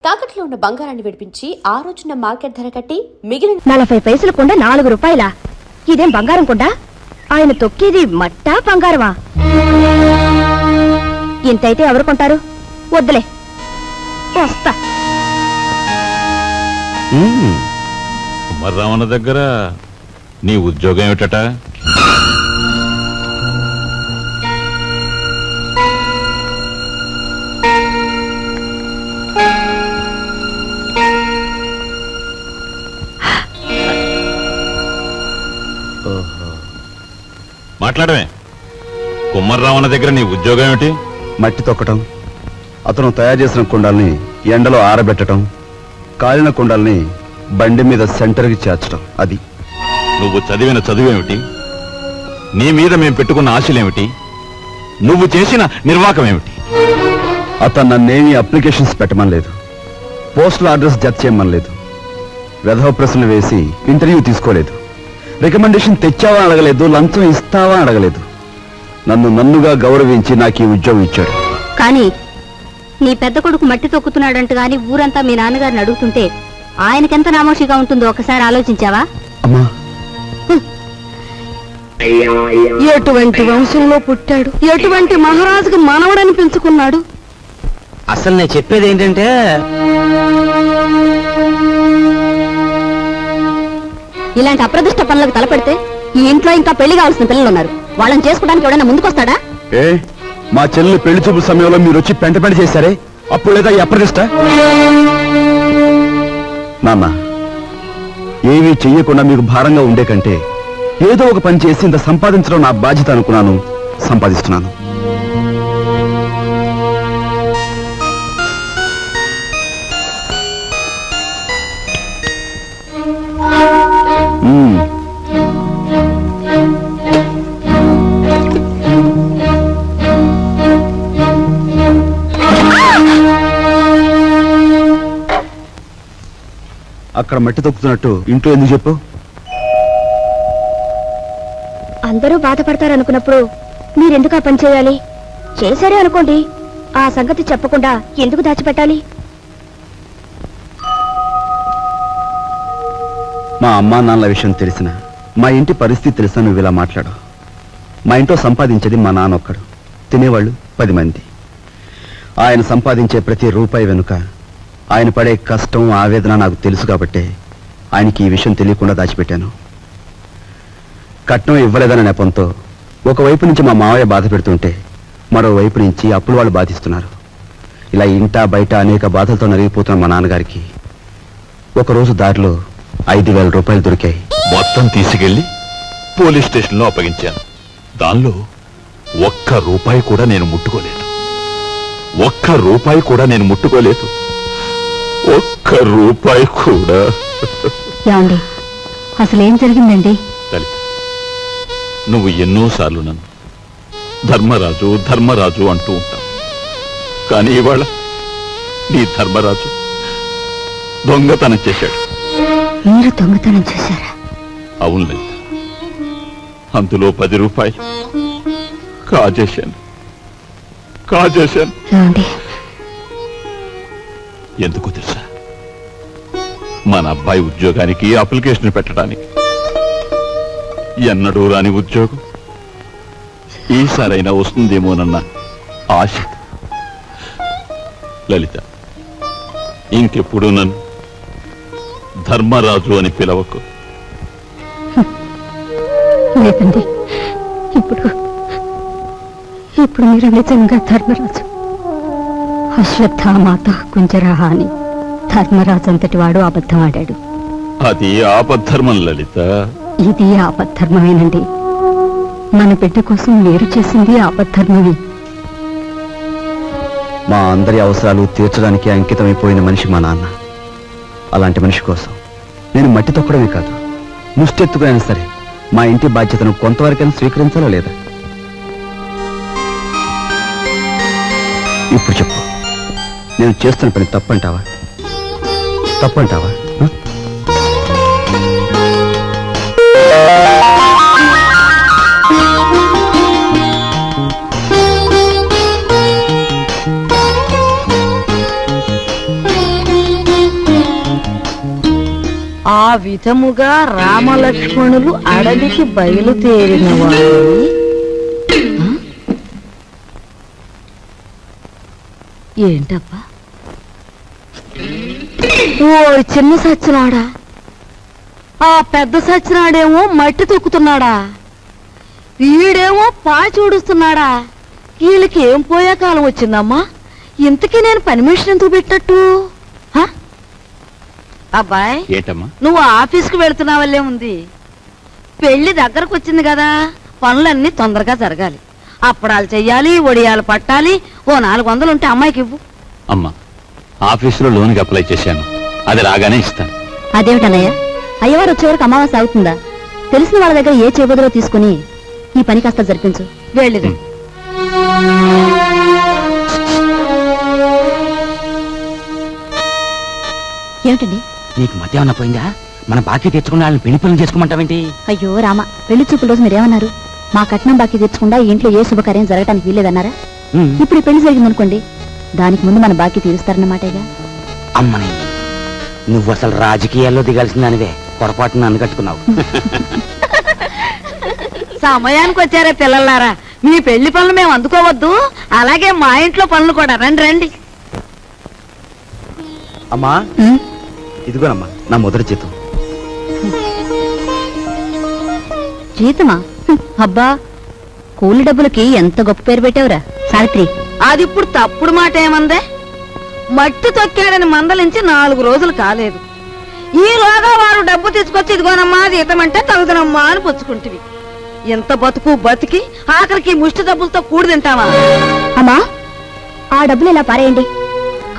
తాకట్లో ఉన్న బంగారాన్ని విడిపించి ఆ రోజున మార్కెట్ ధర కట్టి మిగిలిన 40 పైసలు కొండ 4 రూపాయల. ఇదేం బంగారం కొండ? ఆయన తొక్కేది మట్టా బంగారమా? ఇంతైతే ఎవరు కొంటారు? వద్దులే, వస్తా. కుమారరామన్న దగ్గర నీ ఉద్యోగం ఏమిటట? మాట్లాడమే. కుమారరామన్న దగ్గర నీ ఉద్యోగం ఏమిటి? మట్టి తొక్కటం, అతను తయారు చేసిన కుండల్ని ఎండలో ఆరబెట్టడం, కాలిన కుండల్ని బండి మీద సెంటర్కి చేర్చడం. అది. నువ్వు చదివిన చదువేమిటి? నీ మీద మేము పెట్టుకున్న ఆశలేమిటి? నువ్వు చేసిన నిర్వాకం ఏమిటి? అతను నన్నేమీ అప్లికేషన్స్ పెట్టమనలేదు, పోస్టల్ అడ్రస్ జత చేయమనలేదు, వెధవ ప్రశ్నలు వేసి ఇంటర్వ్యూ తీసుకోలేదు, రికమెండేషన్ తెచ్చావా అడగలేదు, లంచం ఇస్తావా అడగలేదు. నన్నుగా గౌరవించి నాకు ఈ ఉద్యోగం ఇచ్చాడు. కానీ నీ పెద్ద కొడుకు మట్టి తొక్కుతున్నాడంట గాని ఊరంతా మీ నాన్నగారిని అడుగుతుంటే ఆయనకెంత నామోషిగా ఉంటుందో ఒకసారి ఆలోచించావా? అమ్మా, ఎటువంటి వంశంలో పుట్టాడు, ఎటువంటి మహారాజుకి మనవడని పెంచుకున్నాడు. అసలు నేను చెప్పేది ఏంటంటే, ఇలాంటి అప్రదిష్ట పనులకు తలపెడితే ఈ ఇంట్లో ఇంకా పెళ్లి కావాల్సిన పిల్లలు ఉన్నారు. వాళ్ళని చేసుకోవడానికి ఎవడైనా ముందుకొస్తాడా? ఏ మా చెల్లెలు పెళ్లి చూపు సమయంలో మీరు వచ్చి పెంట చేశారే, అప్పుడు లేదా ఈ అప్రదిష్ట? నాన్న, ఏమీ చెయ్యకుండా మీకు భారంగా ఉండే కంటే ఏదో ఒక పని చేసి ఇంత సంపాదించడం నా బాధ్యత అనుకున్నాను, సంపాదిస్తున్నాను. అక్కడ మట్టి తొక్కుతున్నట్టు ఇంట్లో ఎందుకు చెప్పు? అందరూ బాధపడతారనుకున్నప్పుడు మీరెందుకు ఆ పని చేయాలి? చేశారే అనుకోండి, ఆ సంగతి చెప్పకుండా ఎందుకు దాచిపెట్టాలి? మా అమ్మా నాన్నల విషయం తెలిసిన, మా ఇంటి పరిస్థితి తెలిసిన నువ్వు ఇలా మాట్లాడు. మా ఇంట్లో సంపాదించేది మా నాన్న ఒక్కడు, తినేవాళ్ళు 10 మంది. ఆయన సంపాదించే ప్రతి రూపాయి వెనుక ఆయన పడే కష్టం, ఆవేదన నాకు తెలుసు కాబట్టే ఆయనకి ఈ విషయం తెలియకుండా దాచిపెట్టాను. కట్నం ఇవ్వలేదన్న నెపంతో ఒకవైపు నుంచి మా మావయ్య బాధ పెడుతుంటే మరోవైపు నుంచి అప్పులు వాళ్ళు బాధిస్తున్నారు. ఇలా ఇంటా బయట అనేక బాధలతో నలిగిపోతున్న మా నాన్నగారికి ఒకరోజు దారిలో 5,000 రూపాయలు దొరికాయి. మొత్తం తీసుకెళ్లి పోలీస్ స్టేషన్లో అప్పగించాను. దానిలో ఒక్క రూపాయి కూడా నేను ముట్టుకోలేదు. ఒక్క రూపాయి కూడా నేను ముట్టుకోలేదు. ఒక్క రూపాయి కూడా. ఏమండి, అసలేం జరిగిందండి? లలిత, నువ్వు ఎన్నోసార్లు నన్ను ధర్మరాజు ధర్మరాజు అంటూ ఉంటావు. కానీ ఇవాళ నీ ధర్మరాజు దొంగతనం చేశాడు. మీరు దొంగతనం చేశారా? అవును లలిత, అందులో 10 రూపాయలు కాజేశాను. ఎందుకు తెలుసా? మన అబ్బాయి ఉద్యోగానికి అప్లికేషన్ పెట్టడానికి. ఎన్నడూ రాని ఉద్యోగం ఈసారైనా వస్తుందేమోనన్న ఆశ. లలిత, ఇంకెప్పుడు నన్ను ధర్మరాజు అని పిలవకు. లేదండి, ఇప్పుడు మీరు నిజంగా ధర్మరాజు. అశ్వత్థామాత కుంజరాహ అని ధర్మరాజు అంతటి వాడు అబద్ధం ఆడాడు. అది ఆపద్ధర్మం లలిత. ఇది ఆపద్ధర్మమేనండి. మన బిడ్డ కోసం మీరు చేసింది ఆపద్ధర్మమే. మా అందరి అవసరాలు తీర్చడానికి అంకితమైపోయిన మనిషి మా నాన్న. అలాంటి మనిషి కోసం నేను మట్టి తొక్కడమే కాదు, ముష్టెత్తుకునైనా సరే మా ఇంటి బాధ్యతను కొంతవరకైనా స్వీకరించాలా లేదా? ఇప్పుడు చెప్పు, నేను చేస్తున్న పని తప్పంటావా? తప్పంటావా? ఆ విధముగా రామలక్ష్మణులు అడవికి బయలుదేరిన వారు. ఏంటబ్బా? ఓ చిన్న సచ్చినాడా, ఆ పెద్ద సచ్చినాడేమో మట్టి తొక్కుతున్నాడా, వీడేమో పాచి ఊడుస్తున్నాడా. వీళ్ళకి ఏం పోయే కాలం వచ్చిందమ్మా? ఇంతకీ నేను పర్మిషన్ ఎందుకు పెట్టట్టు? అబ్బాయ్, ఏంటమ్మా? నువ్వు ఆఫీస్కి వెళుతున్నావల్లే ఉంది. పెళ్లి దగ్గరకు వచ్చింది కదా, పనులన్నీ తొందరగా జరగాలి. అప్పడాలు చెయ్యాలి, వడియాలు పట్టాలి. ఓ 400 ఉంటే అమ్మాయికి ఇవ్వు. అమ్మా, ఆఫీసులో లోన్కి అప్లై చేశాను, అది రాగానే ఇస్తాను. అదేమిటన్నయ్య, అయ్యవారు వచ్చే వరకు అమావాస్య అవుతుందా? తెలిసిన వాళ్ళ దగ్గర ఏ చేబదులో తీసుకుని ఈ పని కాస్త జరిపించు. వెళ్ళిదు. ఏమిటండి? నీకు మధ్య ఏమన్నా పోయిందా? మన బాకీ తెచ్చుకున్న వాళ్ళని పెళ్లి పనులు చేసుకోమంటావేంటి? అయ్యో రామ, పెళ్లి చూపుల రోజు మీరేమన్నారు? మా కట్నం బాకీ తెచ్చకుండా ఈ ఇంట్లో ఏ శుభకార్యం జరగటానికి వీల్లేదన్నారా? ఇప్పుడు ఈ పెళ్లి జరిగిందనుకోండి, దానికి ముందు మన బాకీ తీరుస్తారన్నమాటేగా. అమ్మని, నువ్వు అసలు రాజకీయాల్లో దిగాల్సిందానివే, పొరపాటున నన్ను కట్టుకున్నావు. సమయానికి వచ్చారే పిల్లలారా, మీ పెళ్లి పనులు మేము అందుకోవద్దు. అలాగే మా ఇంట్లో పనులు కూడా. రండి రండి. అమ్మా, ఇదిగోనమ్మా నా మొదటి జీతం. జీతమా? అబ్బా, కూలి డబ్బులకి ఎంత గొప్ప పేరు పెట్టావురా సావిత్రి. అది ఇప్పుడు తప్పుడు మాట ఏమందే? మట్టి తొక్కాడని మందలించి 4 రోజులు కాలేదు. ఈలోగా వారు డబ్బు తీసుకొచ్చి ఇదిగోనమ్మా జీతం అంటే తగుదనమ్మా అని పుచ్చుకుంటివి. ఎంత బతుకు బతికి ఆఖరికి ముష్టి డబ్బులతో కూడి తింటావా? అమ్మా, ఆ డబ్బులు ఇలా పారేయండి.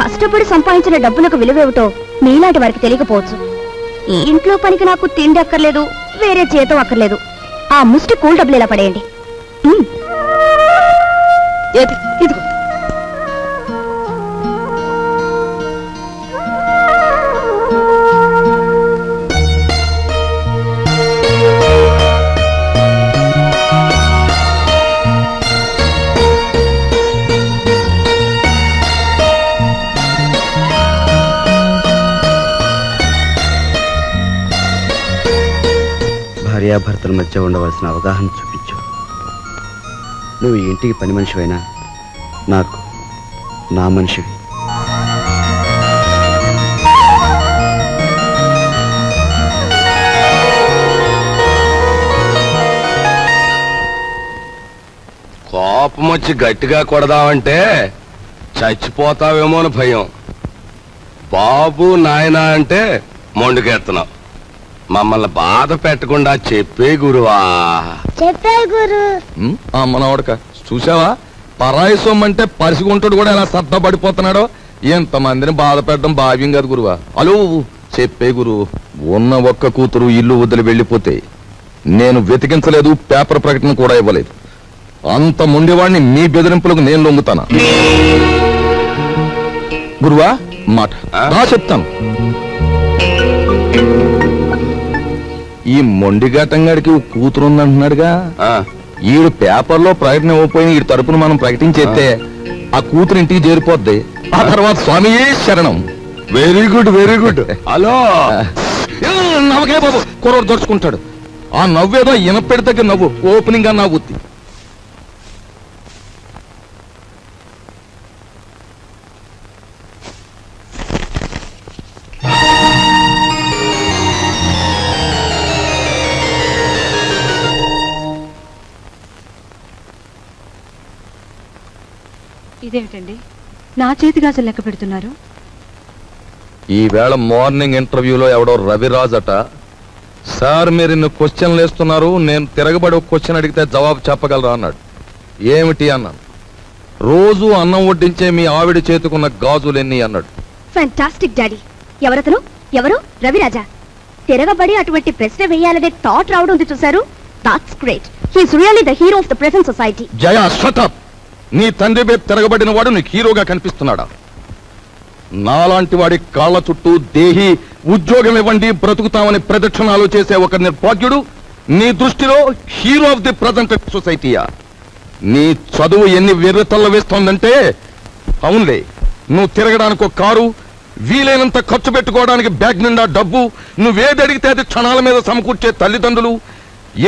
కష్టపడి సంపాదించిన డబ్బులకు విలువేమిటో మీలాంటి వారికి తెలియకపోవచ్చు. ఈ ఇంట్లో పనికి నాకు తిండి అక్కర్లేదు, వేరే జీతం అక్కర్లేదు. ఆ ముష్టి కూల్ డబ్బులు ఇలా పడేయండి. ఇదిగో. భార్యాభర్తల మధ్య ఉండవలసిన అవగాహన చూపించు. నువ్వు ఈ ఇంటికి పని మనిషివైనా నాకు నా మనిషివి. కోపం వచ్చి గట్టిగా కొడదామంటే చచ్చిపోతావేమో అని భయం. బాబు నాయనా అంటే మొండుకెత్తున్నావు. మమ్మల్ని బాధ పెట్టకుండా చెప్పే గురువా. చెప్పే గురు. మనవడక చూసావా, పరాయి సొమ్మంటే పరిసిగుంటాడు కూడా ఎలా సర్దపడిపోతున్నాడో. ఎంతమందిని బాధ పెట్టడం భావ్యం కాదు గురువా. అలో చెప్పే గురు, ఉన్న ఒక్క కూతురు ఇల్లు వదిలి వెళ్ళిపోతే నేను వెతికించలేదు, పేపర్ ప్రకటన కూడా ఇవ్వలేదు. అంత ముండేవాడిని మీ బెదిరింపులకు నేను లొంగుతానా? గురువా మాట రా చెప్తాను. ఈ మొండిఘాటంగాడికి కూతురుందంటున్నాడుగా, ఈడు పేపర్లో ప్రకటన ఇవ్వకపోయిన ఈ తరపున మనం ప్రకటించేస్తే ఆ కూతురు ఇంటికి చేరిపోద్ది. ఆ తర్వాత స్వామియే శరణం. Very good very good. Hello నవ్వకే బాబు, కుర్రోడు దొరుచుకుంటాడు. ఆ నవ్వేదో ఇనపెడి దగ్గర నవ్వు, ఓపెనింగ్ గా నవ్వుద్ది. ఇదేమిటండి, నా చేతి గాజులు లెక్క పెడుతున్నారు? ఈవేళ మార్నింగ్ ఇంటర్వ్యూలో ఎవడో రవిరాజ్ అట, సార్ మీరు ఇన్ని క్వశ్చన్లు వేస్తున్నారు, నేను తిరగబడి ఒక క్వశ్చన్ అడిగితే జవాబు చెప్పగలరా అన్నాడు. ఏమిటి అన్నాను. రోజు అన్నం వడ్డించే మీ ఆవిడ చేతుకున్న గాజులు ఎన్ని అన్నాడు. Fantastic daddy. ఎవరతను? ఎవరు? రవిరాజా. తిరగబడి అటువంటి ప్రశ్న వేయాలనే థాట్ రావడం ఉంది చూసారు. That's great. He is really the hero of the present society. Jaya shut up. నీ తండ్రి వైపు తిరగబడిన వాడు నీకు హీరోగా కనిపిస్తున్నాడా? నాలాంటి వాడి కాళ్ళ చుట్టూ దేహి ఉద్యోగం ఇవ్వండి బ్రతుకుతామని ప్రదక్షిణాలు చేసే ఒక నిర్భాగ్యుడు నీ దృష్టిలో హీరో ఆఫ్ ది ప్రజెంట్ సొసైటీయా? నీ చదువు ఎన్ని వెర్రితల్ల వేస్తోందంటే, అవునులే, నువ్వు తిరగడానికి ఒక కారు, వీలైనంత ఖర్చు పెట్టుకోవడానికి బ్యాగ్ నిండా డబ్బు, నువ్వేది అడిగితే అది క్షణాల మీద సమకూర్చే తల్లిదండ్రులు,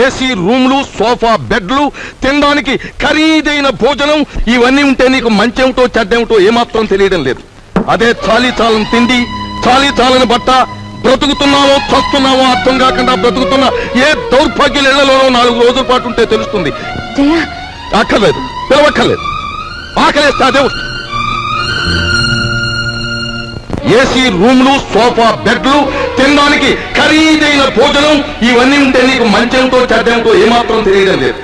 ఏసీ రూమ్లు, సోఫా బెడ్లు, తినడానికి ఖరీదైన భోజనం, ఇవన్నీ ఉంటే నీకు మంచేమిటో చెడ్డేమిటో ఏమాత్రం తెలియడం లేదు. అదే చాలీ చాలని తిండి, చాలీ చాలని బట్ట, బ్రతుకుతున్నావో చస్తున్నావో అర్థం కాకుండా బ్రతుకుతున్న ఏ దౌర్భాగ్యుల ఇళ్లలోనో 4 రోజుల పాటు ఉంటే తెలుస్తుంది. అక్కర్లేదు, పిలవక్కర్లేదు. ఆకలేస్తే అదే వస్తుంది. ఏసీ రూమ్లు, సోఫా బెడ్లు, తినడానికి ఖరీదైన భోజనం, ఇవన్నీ ఉంటే నీకు మంచేమిటో చెడ్డేమిటో ఏమాత్రం తెలియడం లేదు.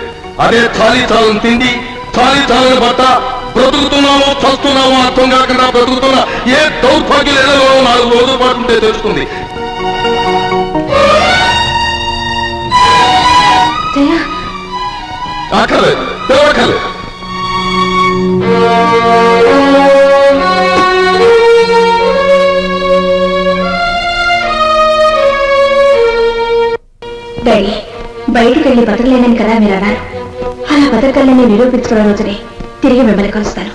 అదే చాలీ చాలని తిండి, చాలీ చాలని బట్ట, బ్రతుకుతున్నావో చస్తున్నావో అర్థం కాకుండా బ్రతుకుతున్న ఏ దౌర్భాగ్యుల ఇళ్లలోనో 4 రోజుల పాటు ఉంటే తెలుస్తుంది. అక్కర్లేదు, పిలవక్కర్లేదు. డాడీ, బయటికి వెళ్ళి బతకలేనని కదా మీరు అన్నారు. అలా బతకలేని నిరూపించుకున్న రోజునే తిరిగి మిమ్మల్ని కలుస్తాను.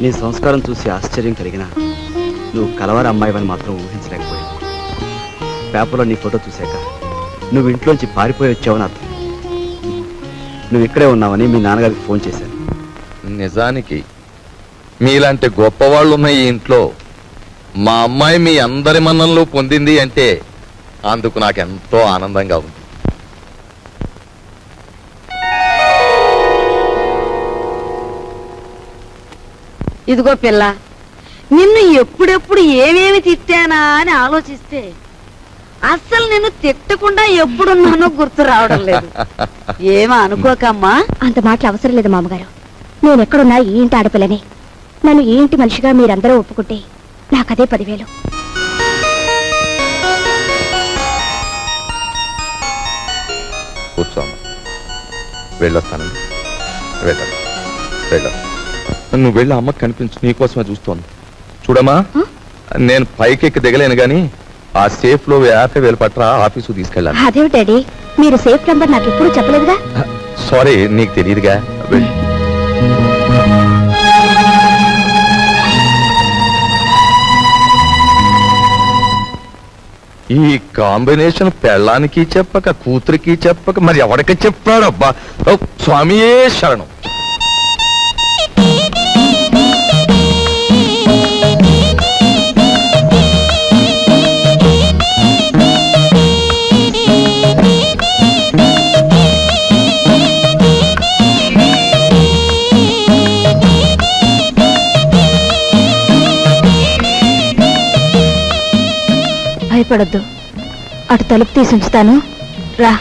నీ సంస్కారం చూసి ఆశ్చర్యం కలిగినా నువ్వు కలవారి అమ్మాయివని మాత్రం ఊహించలేకపోయావు. పేపర్లో నీ ఫోటో చూశాక నువ్వు ఇంట్లోంచి పారిపోయి వచ్చావని అర్థం. నువ్వు ఇక్కడే ఉన్నావని మీ నాన్నగారికి ఫోన్ చేశాను. నిజానికి మీలాంటి గొప్పవాళ్ళు ఉన్న ఈ ఇంట్లో మా అమ్మాయి మీ అందరి మన్ననలు పొందింది అంటే అందుకు నాకెంతో ఆనందంగా ఉంది. ఇదిగో పిల్ల, నిన్ను ఎప్పుడెప్పుడు ఏమేమి తిట్టానా అని ఆలోచిస్తే అస్సలు నిన్ను తిట్టకుండా ఎప్పుడున్నానో గుర్తు రావడం లేదు. ఏమో అనుకోకమ్మా. అంత మాటలు అవసరం లేదు మామగారు. నేను ఎక్కడున్నా ఈ ఇంటి ఆడపిల్లని. నన్ను ఈ ఇంటి మనిషిగా మీరందరూ ఒప్పుకుంటే నాకదే 10,000. కూర్చోమ్మా, వెళ్ళొస్తానండి. వెళ్ళాలి, వెళ్ళాలి. నువ్వు వెళ్ళి అమ్మకి కనిపించు, నీకోసమే చూస్తోంది. చూడమ్మా, నేను పైకెక్కి దిగలేను గాని ఆ సేఫ్ లో 50,000 పట్రా ఆఫీసు తీసుకెళ్ళాలి. అదేవి డాడీ, మీరు సేఫ్ నంబర్ నాకు ఎప్పుడు చెప్పలేదుగా. సారీ, నీకు తెలియదుగా. వెళ్ళి ఈ కాంబినేషన్ పెళ్ళానికి చెప్పక కూతురికి చెప్పక మరి ఎవరికి చెప్పాడు? అబ్బా, స్వామియే శరణం. భయపడొద్దు, అటు తలుపు తీసి ఉంచుతాను, రా.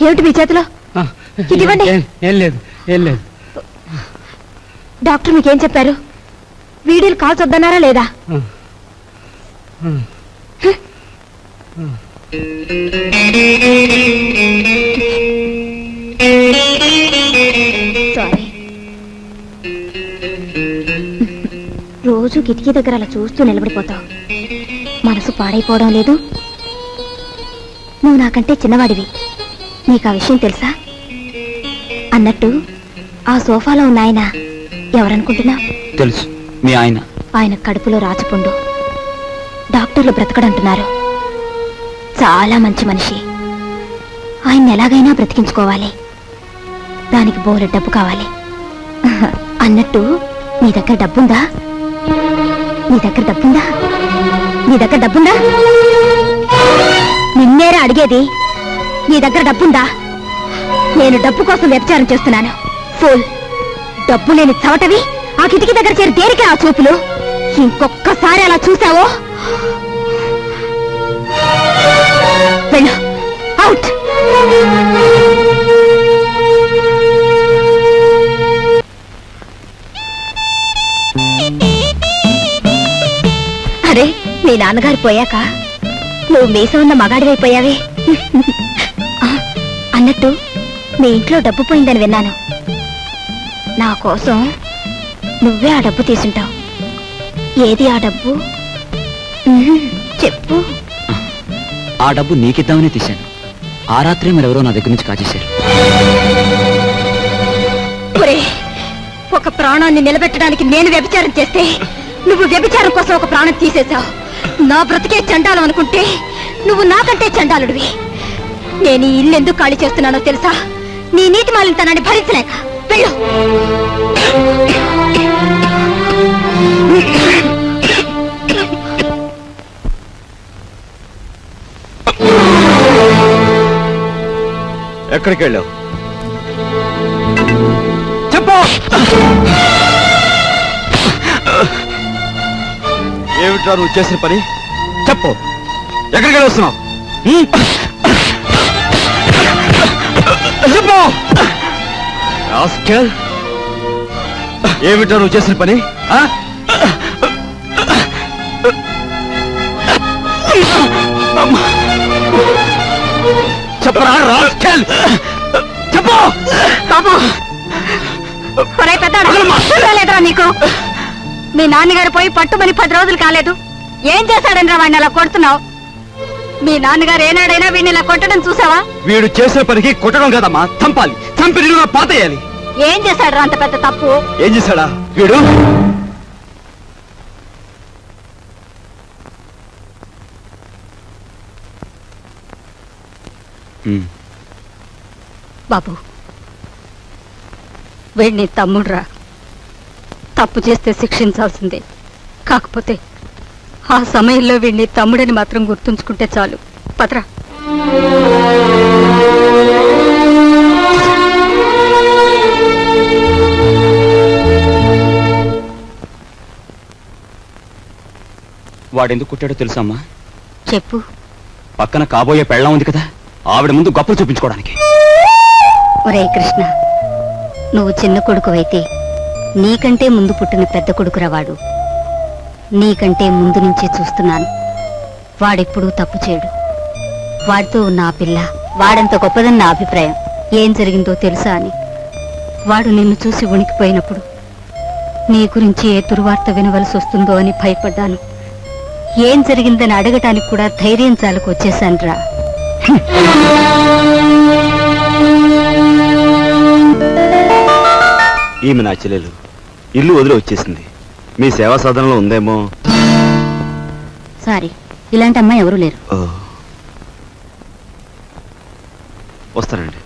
ఏమిటి మీ చేతిలో? ఇదివ్వండి. ఏం లేదు, ఏం లేదు. డాక్టర్ మీకేం చెప్పారు? వీడియోలు కాల్స్ వద్దన్నారా లేదా? సారీ. రోజు కిటికీ దగ్గర అలా చూస్తూ నిలబడిపోతావు. మనసు పాడైపోవడం లేదు. నువ్వు నాకంటే చిన్నవాడివి, నీకు ఆ విషయం తెలుసా? అన్నట్టు ఆ సోఫాలో ఉన్న ఆయన ఎవరనుకుంటున్నా? తెలుసు, మీ ఆయన. ఆయన కడుపులో రాచపుండు. డాక్టర్లు బ్రతకడంటున్నారు. చాలా మంచి మనిషి. ఆయన్ని ఎలాగైనా బ్రతికించుకోవాలి. దానికి బోలెడు డబ్బు కావాలి. అన్నట్టు నీ దగ్గర డబ్బుందా? నీ దగ్గర డబ్బుందా? నీ దగ్గర డబ్బుందా? నిన్నేరా అడిగేది. నీ దగ్గర డబ్బుందా? నేను డబ్బు కోసం వ్యభిచారం చేస్తున్నాను. ఫూల్. డబ్బు లేని చవటవి ఆ కిటికీ దగ్గర చేరి దేనికే ఆ చూపులు? ఇంకొక్కసారి అలా చూసావో వెళ్ళు, అవుట్. అరే మీ నాన్నగారు పోయాక నువ్వు మీసం ఉన్న మగాడివైపోయావే. అన్నట్టు మీ ఇంట్లో డబ్బు పోయిందని విన్నాను. నా కోసం నువ్వే ఆ డబ్బు తీసుంటావు. ఏది ఆ డబ్బు? చెప్పు. ఆ డబ్బు నీకిద్దామని తీశాను. ఆ రాత్రి మరెవరో నా దగ్గర నుంచి కాజేశారు. ఒక ప్రాణాన్ని నిలబెట్టడానికి నేను వ్యభిచారం చేస్తే నువ్వు వ్యభిచారం కోసం ఒక ప్రాణం తీసేశావు. నా బ్రతికే చండాలం అనుకుంటే నువ్వు నాకంటే చండాలుడివి. నేను ఈ ఇల్లు ఎందుకు ఖాళీ చేస్తున్నానో తెలుసా? నీ నీతి మాలినతనాన్ని భరించలేక. వెళ్ళు. ఎక్కడికి వెళ్ళావు? చెప్పు. ఏమిట్రా నువ్వు చేసిన పని? చెప్పు. ఎక్కడికి వెళ్ళొస్తున్నావు? చెప్పు. ఏమిట్రా నువ్వు చేసిన పని? చెప్పరా రాస్కెల్. చెప్పు. పెద్దలేదురా నీకు? మీ నాన్నగారు పోయి పట్టుమని 10 రోజులు కాలేదు. ఏం చేశాడని రా వాడిని అలా కొడుతున్నావు? మీ నాన్నగారు ఏనాడైనా వీడిని ఇలా కొట్టడం చూసావా? వీడు చేసే పనికి కొట్టడం కదమ్మా, చంపాలి. చంపి పాతేయాలి. ఏం చేశాడు అంత పెద్ద తప్పు? ఏం చేశాడా వీడు? బాబు, వీడిని తమ్ముడురా. తప్పు చేస్తే శిక్షించాల్సిందే. కాకపోతే ఆ సమయంలో వీడిని తమ్ముడని మాత్రం గుర్తుంచుకుంటే చాలు. పదరా. వాడెందుకు కుట్టాడో తెలుసమ్మా? చెప్పు. పక్కన కాబోయే పెళ్ళం ఉంది కదా, ఆవిడ ముందు గొప్పలు చూపించుకోవడానికి. ఒరే కృష్ణ, నువ్వు చిన్న కొడుకువైతే నీకంటే ముందు పుట్టిన పెద్ద కొడుకురా వాడు. నీకంటే ముందు నుంచే చూస్తున్నాను. వాడెప్పుడూ తప్పు చేయడు. వాడితో ఉన్న ఆ పిల్ల వాడంత గొప్పదని నా అభిప్రాయం. ఏం జరిగిందో తెలుసా అని. వాడు నిన్ను చూసి వణికిపోయినప్పుడు నీ గురించి ఏ దుర్వార్త వినవలసి వస్తుందో అని భయపడ్డాను. ఏం జరిగిందని అడగటానికి కూడా ధైర్యం చాలకు వచ్చేశానురా. ఈమె నా చెల్లెలు. ఇల్లు వదిలి వచ్చేసింది. మీ సేవా సాధనలో ఉందేమో. సారీ, ఇలాంటి అమ్మాయి ఎవరూ లేరు. వస్తానండి.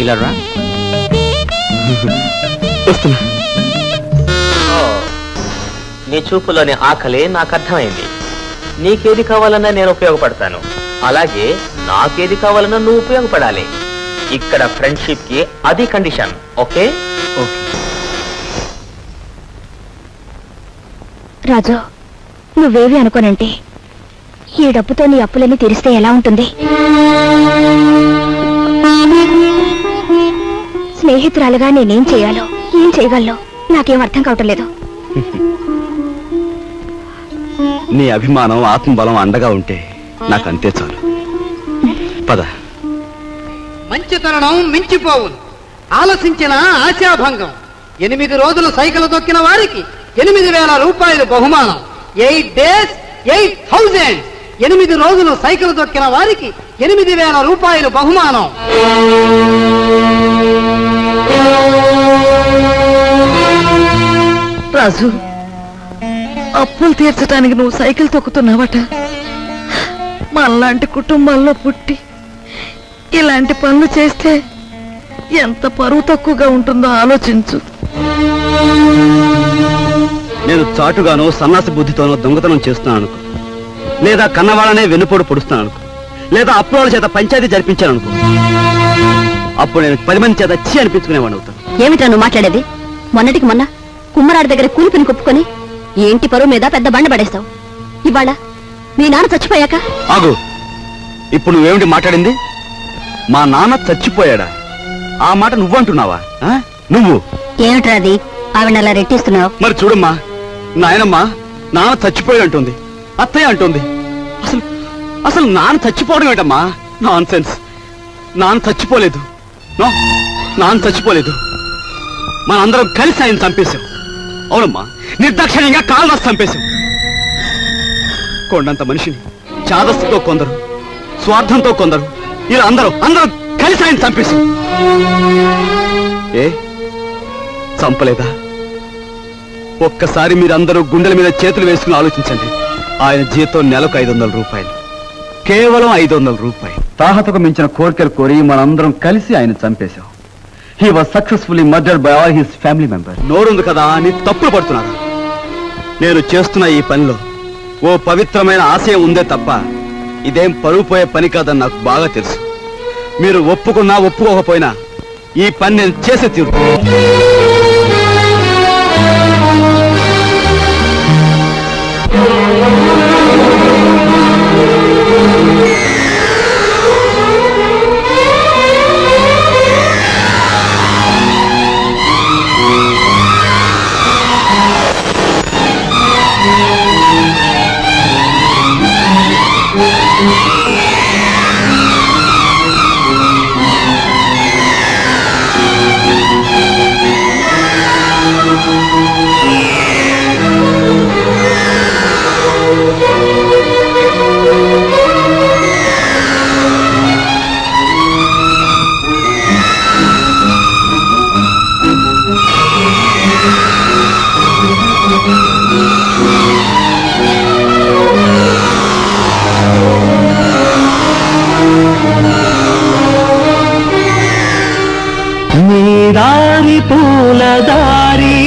ఇలా రా. వస్తున్నా. నీ చూపులోని ఆకలి నాకు అర్థమైంది. నీకేది కావాలన్నా నేను ఉపయోగపడతాను. అలాగే నాకేది కావాలన్నా నువ్వు ఉపయోగపడాలి. ఇక్కడ ఫ్రెండ్షిప్ కి అది కండిషన్. ఓకే? రాజు, నువ్వేవి అనుకోనంటే ఈ డబ్బుతో నీ అప్పులన్నీ తీరిస్తే ఎలా ఉంటుంది? స్నేహితురాలుగా నేనేం చేయాలో, ఏం చేయగలను నాకేం అర్థం కావటం లేదు. నీ అభిమానం, ఆత్మబలం అండగా ఉంటే నాకంతే చాలు. పద. మంచి తరుణం మించిపోవును. ఆలసించిన ఆశాభంగం. 8 రోజులు సైకిల్ తొక్కిన వారికి 8,000 రూపాయలు బహుమానం. 8 days 8,000. 8 రోజులు సైకిల్ తొక్కిన వారికి 8,000 రూపాయలు బహుమానం. రాజు, అప్పులు తీర్చడానికి నువ్వు సైకిల్ తొక్కుతున్నావట. మనలాంటి కుటుంబాల్లో పుట్టి ఇలాంటి పనులు చేస్తే ఎంత పరువు తక్కువగా ఉంటుందో ఆలోచించు. నేను చాటుగానో సన్నాసి బుద్ధితోనో దొంగతనం చేస్తున్నాను అనుకో, లేదా కన్నవాళ్ళనే వెన్నుపోటు పొడుస్తున్నాను అనుకో, లేదా అప్పుల చేత పంచాయతీ జరిపించాను అనుకో, అప్పుడు నేను 10 మంది చేత చీ అనిపించుకునేవాడు అవుతాను. ఏమిటా నువ్వు మాట్లాడేది? మొన్నటికి మొన్న కుమ్మరాడి దగ్గర కూలిపిని కొప్పుకొని ఏంటి పరువు మీద పెద్ద బండ పడేస్తావు. ఇవాళ మీ నాన్న చచ్చిపోయాక ఆగు. ఇప్పుడు నువ్వేమిటి మాట్లాడింది? మా నాన్న చచ్చిపోయాడా? ఆ మాట నువ్వంటున్నావా? నువ్వు ఏమిట్రాది ఆవిడ అలా రెట్టిస్తున్నావు? మరి చూడమ్మా, నాయనమ్మా నాన్న చచ్చిపోయాడు అంటుంది, అత్తయ్య అంటుంది. అసలు అసలు నాన్న చచ్చిపోవడం ఏంటమ్మా? Non sense. నాన్న చచ్చిపోలేదు. నాన్న చచ్చిపోలేదు. మనందరం కలిసి ఆయన చంపేశాం. అవునమ్మా, నిర్దాక్షిణ్యంగా కాలు రాసి చంపేశాం. కొండంత మనిషిని చాదస్తుతో కొందరు, స్వార్థంతో కొందరు, ఇలా అందరూ కలిసి ఆయన చంపేశాం. ఏ చంపలేదా? ఒక్కసారి మీరందరూ గుండెల మీద చేతులు వేసుకుని ఆలోచించండి. ఆయన జీతం నెలకు 500 రూపాయలు, కేవలం 500 రూపాయలు. తాహతకు మించిన కోరికలు కోరి మనందరం కలిసి ఆయన చంపేశాం. He was successfully murdered by all his family members. నోరుంది కదా అని తప్పులు పడుతున్నారా? నేను చేస్తున్న ఈ పనిలో ఓ పవిత్రమైన ఆశయం ఉందే తప్ప ఇదేం పరువు పోయే పని కాదని నాకు బాగా తెలుసు. మీరు ఒప్పుకున్నా ఒప్పుకోకపోయినా ఈ పని నేను చేసే తీరు. దారి పూలదారి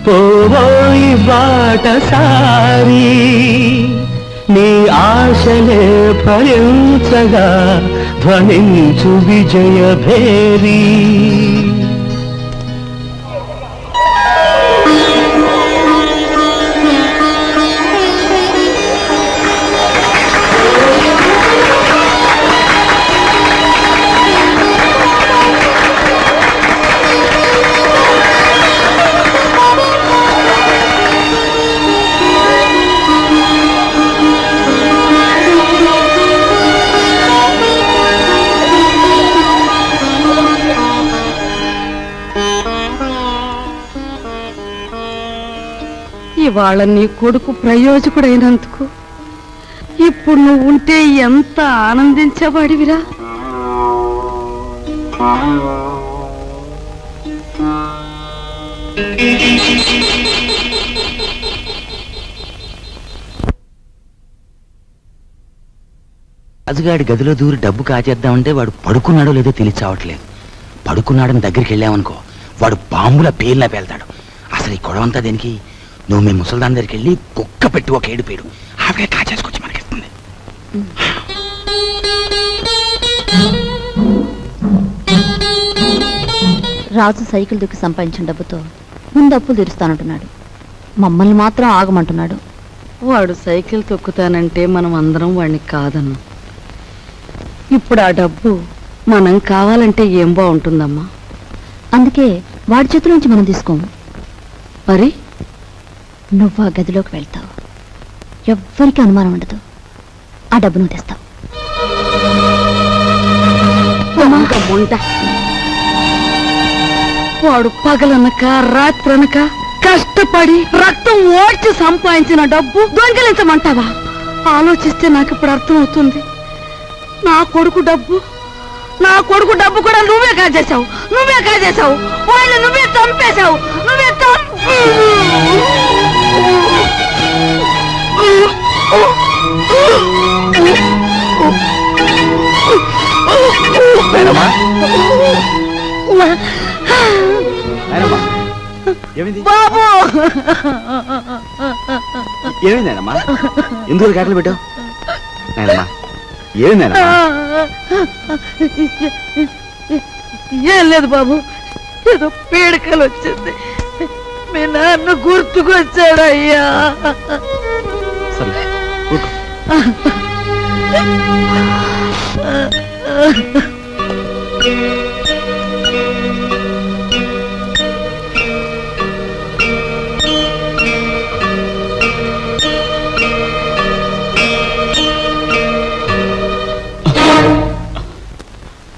పోవోయి బాటసారి నీ ఆశలే ఫలించగా ధ్వనించు విజయ భేరీ. ఇవాళ నీ కొడుకు ప్రయోజకుడైనందుకు ఇప్పుడు నువ్వు ఉంటే ఎంత ఆనందించేవాడివిరా. రాజుగాడి గదిలో దూరి డబ్బు కాచేద్దామంటే వాడు పడుకున్నాడో లేదో తెలియచావట్లేదు. పడుకున్నాడని దగ్గరికి వెళ్ళామనుకో, వాడు బాంబుల పేర్లా పేల్తాడు. అసలు ఈ గొడవంతా దేనికి? నువ్వు మీ ముసల్దాన్ దగ్గరికి వెళ్ళి కుక్క పెట్టి ఒక ఏడు పేడు ఆవిడే కాచేసుకొచ్చి మనకిస్తుంది. రాజు సైకిల్ దుక్కి సంపాదించిన డబ్బుతో ముందు అప్పులు తీరుస్తానంటున్నాడు. మమ్మల్ని మాత్రం ఆగమంటున్నాడు. వాడు సైకిల్ తొక్కుతానంటే మనం అందరం వాడిని కాదన్నాం. ఇప్పుడు ఆ డబ్బు మనం కావాలంటే ఏం బాగుంటుందమ్మా? అందుకే వాడి చేతుల నుంచి మనం తీసుకోము. మరి నువ్వు ఆ గదిలోకి వెళ్తావు, ఎవ్వరికి అనుమానం ఉండదు. ఆ డబ్బు నువ్వు తెస్తావు. వాడు పగలనక రాత్రనక కష్టపడి రక్తం ఓడ్చి సంపాదించిన డబ్బు దొంగిలించమంటావా? ఆలోచిస్తే నాకు ఇప్పుడు అర్థమవుతుంది. నా కొడుకు డబ్బు కూడా నువ్వే కాజేశావు. వాళ్ళు నువ్వే చంపేశావు. బాబు ఏమైందమ్మా? ఎందుకు కేకలు పెట్టావు? ఏం లేదు బాబు, ఏదో పీడకలు వచ్చింది. మీ నాన్న గుర్తుకొచ్చాడయ్యా. సరే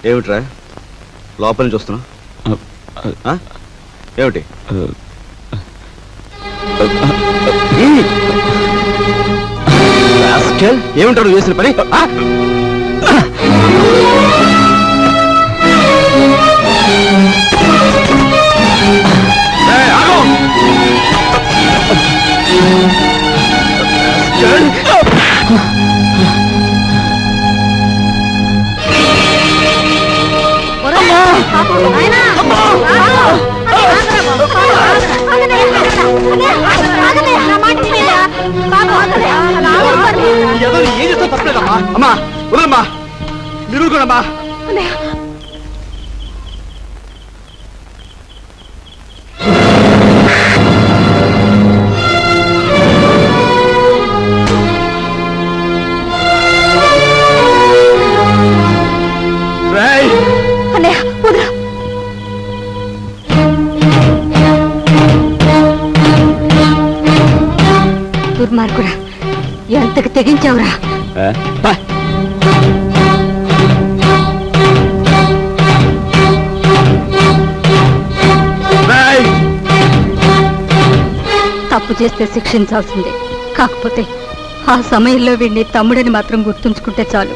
ఏమిట్రా లోపల నుంచి వస్తున్నా? ఏమిటి? ఏమిటారు చేసిన పని? ఏం చేస్తా తప్పలేదమ్మా. అమ్మా వదలమ్మా, మీరు కూడా అమ్మా. దుర్మార్గుడా, ఎంతకు తెగించావురా? తప్పు చేస్తే శిక్షించాల్సిందే. కాకపోతే ఆ సమయంలో వీడిని తమ్ముడని మాత్రం గుర్తుంచుకుంటే చాలు.